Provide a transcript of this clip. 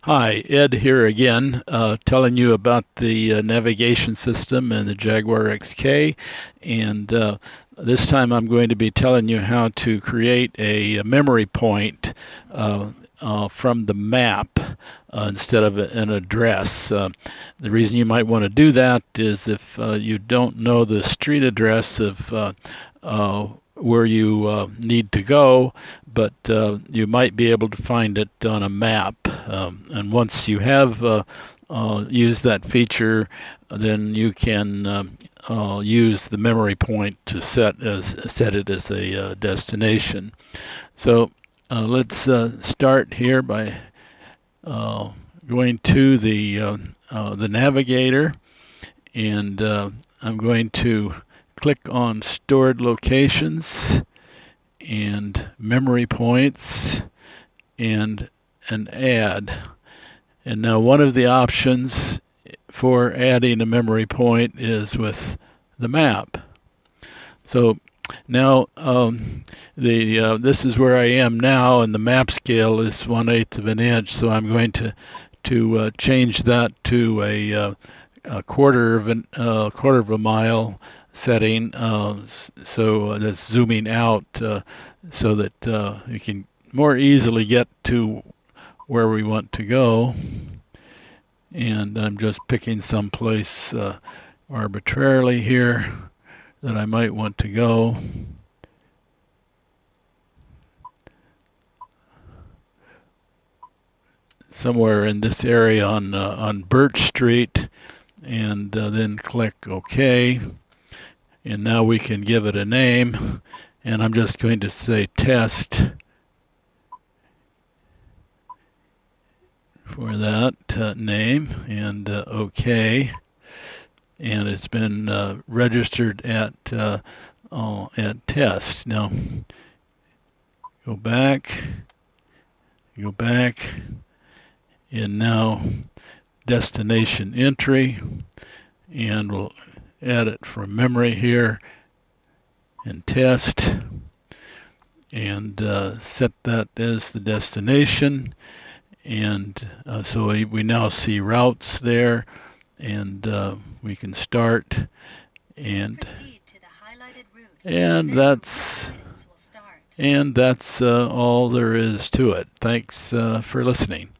Hi, Ed here again, telling you about the navigation system and the Jaguar XK. And this time I'm going to be telling you how to create a memory point from the map instead of an address. The reason you might want to do that is if you don't know the street address of where you need to go, but you might be able to find it on a map. And once you have used that feature, then you can use the memory point to set it as a destination. So let's start here by going to the Navigator, and I'm going to click on stored locations and memory points and an add. And now one of the options for adding a memory point is with the map. So now this is where I am now, and the map scale is 1/8 of an inch. So I'm going to change that to a quarter of a mile setting. So that's zooming out so that you can more easily get to where we want to go. And I'm just picking some place arbitrarily here that I might want to go. Somewhere in this area on Birch Street, and then click OK. And now we can give it a name, and I'm just going to say test for that name, and OK. And it's been registered at test. Now go back, and now destination entry, and we'll add it from memory here and test, and set that as the destination. And so we now see routes there, and we can start, and that's all there is to it. Thanks for listening.